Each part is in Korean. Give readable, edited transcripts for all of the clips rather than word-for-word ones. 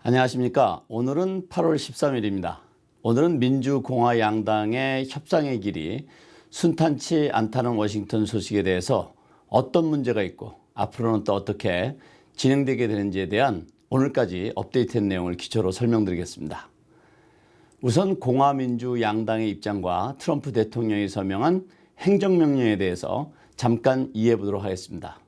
안녕하십니까. 오늘은 8월 13일입니다. 오늘은 민주공화 양당의 협상의 길이 순탄치 않다는 워싱턴 소식에 대해서 어떤 문제가 있고 앞으로는 또 어떻게 진행되게 되는지에 대한 오늘까지 업데이트된 내용을 기초로 설명드리겠습니다. 우선 공화민주 양당의 입장과 트럼프 대통령이 서명한 행정명령에 대해서 잠깐 이해해 보도록 하겠습니다.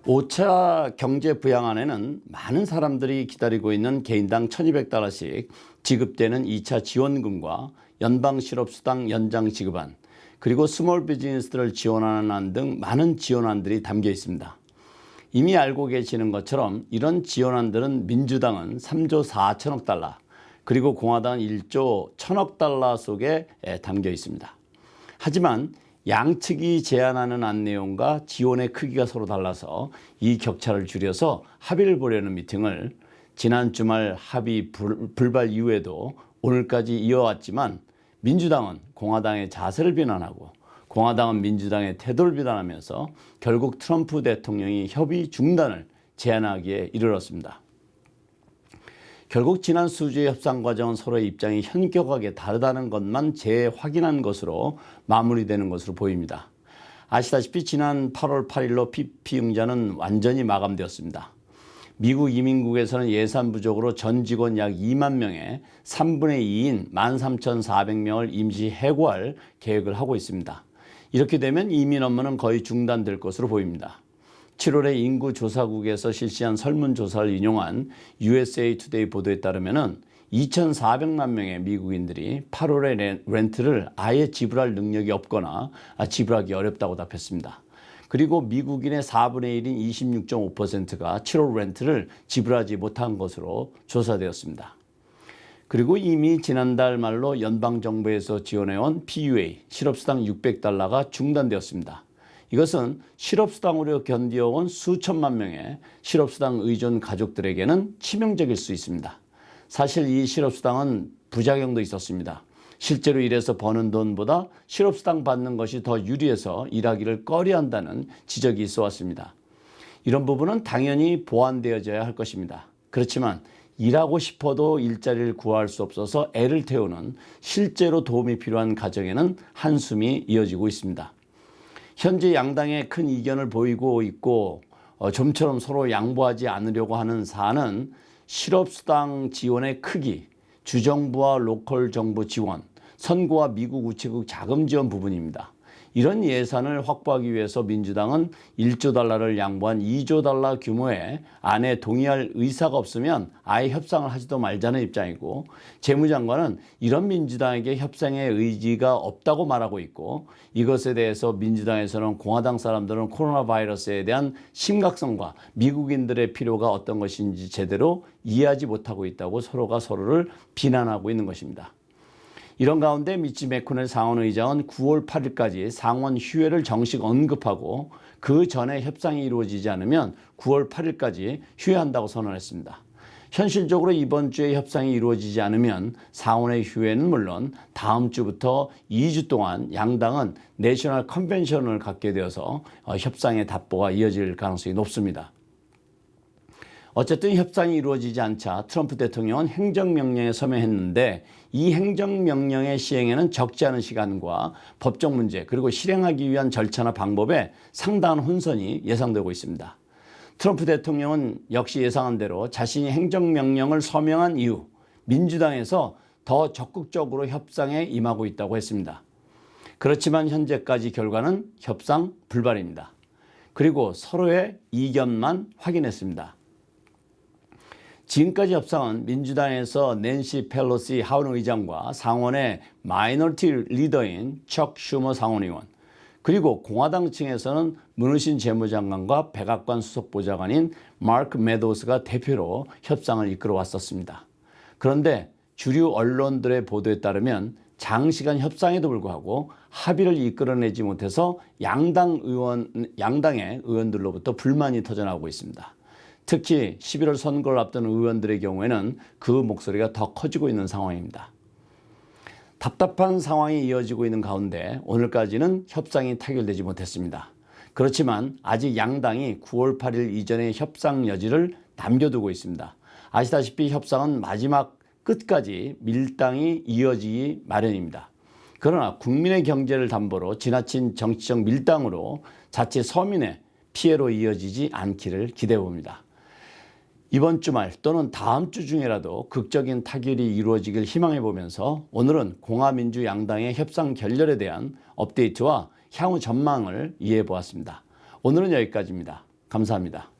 오 차 경제 부양안에는 많은 사람들이 기다리고 있는 개인당 $1,200씩 지급되는 2차 지원금과 연방 실업수당 연장 지급안, 그리고 스몰 비즈니스들을 지원하는 안 등 많은 지원안들이 담겨 있습니다. 이미 알고 계시는 것처럼 이런 지원안들은 민주당은 3조 4천억 달러, 그리고 공화당은 1조 1천억 달러 속에 담겨 있습니다. 하지만 양측이 제안하는 안 내용과 지원의 크기가 서로 달라서 이 격차를 줄여서 합의를 보려는 미팅을 지난 주말 합의 불발 이후에도 오늘까지 이어왔지만, 민주당은 공화당의 자세를 비난하고 공화당은 민주당의 태도를 비난하면서 결국 트럼프 대통령이 협의 중단을 제안하기에 이르렀습니다. 결국 지난 수주의 협상 과정은 서로의 입장이 현격하게 다르다는 것만 재확인한 것으로 마무리되는 것으로 보입니다. 아시다시피 지난 8월 8일로 PP 응자는 완전히 마감되었습니다. 미국 이민국에서는 예산 부족으로 전 직원 약 2만 명의 3분의 2인 13,400명을 임시 해고할 계획을 하고 있습니다. 이렇게 되면 이민 업무는 거의 중단될 것으로 보입니다. 7월에 인구조사국에서 실시한 설문조사를 인용한 USA 투데이 보도에 따르면 2,400만 명의 미국인들이 8월에 렌트를 아예 지불할 능력이 없거나 지불하기 어렵다고 답했습니다. 그리고 미국인의 4분의 1인 26.5%가 7월 렌트를 지불하지 못한 것으로 조사되었습니다. 그리고 이미 지난달 말로 연방정부에서 지원해온 PUA, 실업수당 $600가 중단되었습니다. 이것은 실업수당으로 견디어온 수천만 명의 실업수당 의존 가족들에게는 치명적일 수 있습니다. 사실 이 실업수당은 부작용도 있었습니다. 실제로 일해서 버는 돈보다 실업수당 받는 것이 더 유리해서 일하기를 꺼려한다는 지적이 있어 왔습니다. 이런 부분은 당연히 보완되어져야 할 것입니다. 그렇지만 일하고 싶어도 일자리를 구할 수 없어서 애를 태우는 실제로 도움이 필요한 가정에는 한숨이 이어지고 있습니다. 현재 양당의 큰 이견을 보이고 있고 좀처럼 서로 양보하지 않으려고 하는 사안은 실업수당 지원의 크기, 주정부와 로컬 정부 지원, 선거와 미국 우체국 자금 지원 부분입니다. 이런 예산을 확보하기 위해서 민주당은 1조 달러를 양보한 2조 달러 규모의 안에 동의할 의사가 없으면 아예 협상을 하지도 말자는 입장이고, 재무장관은 이런 민주당에게 협상의 의지가 없다고 말하고 있고, 이것에 대해서 민주당에서는 공화당 사람들은 코로나 바이러스에 대한 심각성과 미국인들의 필요가 어떤 것인지 제대로 이해하지 못하고 있다고 서로가 서로를 비난하고 있는 것입니다. 이런 가운데 미치 맥코넬 상원의장은 9월 8일까지 상원 휴회를 정식 언급하고 그 전에 협상이 이루어지지 않으면 9월 8일까지 휴회한다고 선언했습니다. 현실적으로 이번 주에 협상이 이루어지지 않으면 상원의 휴회는 물론 다음 주부터 2주 동안 양당은 내셔널 컨벤션을 갖게 되어서 협상의 답보가 이어질 가능성이 높습니다. 어쨌든 협상이 이루어지지 않자 트럼프 대통령은 행정명령에 서명했는데 이 행정명령의 시행에는 적지 않은 시간과 법적 문제 그리고 실행하기 위한 절차나 방법에 상당한 혼선이 예상되고 있습니다. 트럼프 대통령은 역시 예상한 대로 자신이 행정명령을 서명한 이후 민주당에서 더 적극적으로 협상에 임하고 있다고 했습니다. 그렇지만 현재까지 결과는 협상 불발입니다. 그리고 서로의 이견만 확인했습니다. 지금까지 협상은 민주당에서 낸시 펠로시 하원의장과 상원의 마이너리티 리더인 척 슈머 상원의원 그리고 공화당 층에서는 문우신 재무장관과 백악관 수석보좌관인 마크 메도우스가 대표로 협상을 이끌어 왔었습니다. 그런데 주류 언론들의 보도에 따르면 장시간 협상에도 불구하고 합의를 이끌어내지 못해서 양당의 의원들로부터 불만이 터져나오고 있습니다. 특히 11월 선거를 앞둔 의원들의 경우에는 그 목소리가 더 커지고 있는 상황입니다. 답답한 상황이 이어지고 있는 가운데 오늘까지는 협상이 타결되지 못했습니다. 그렇지만 아직 양당이 9월 8일 이전의 협상 여지를 남겨두고 있습니다. 아시다시피 협상은 마지막 끝까지 밀당이 이어지기 마련입니다. 그러나 국민의 경제를 담보로 지나친 정치적 밀당으로 자칫 서민의 피해로 이어지지 않기를 기대해 봅니다. 이번 주말 또는 다음 주 중에라도 극적인 타결이 이루어지길 희망해 보면서 오늘은 공화민주 양당의 협상 결렬에 대한 업데이트와 향후 전망을 이해해 보았습니다. 오늘은 여기까지입니다. 감사합니다.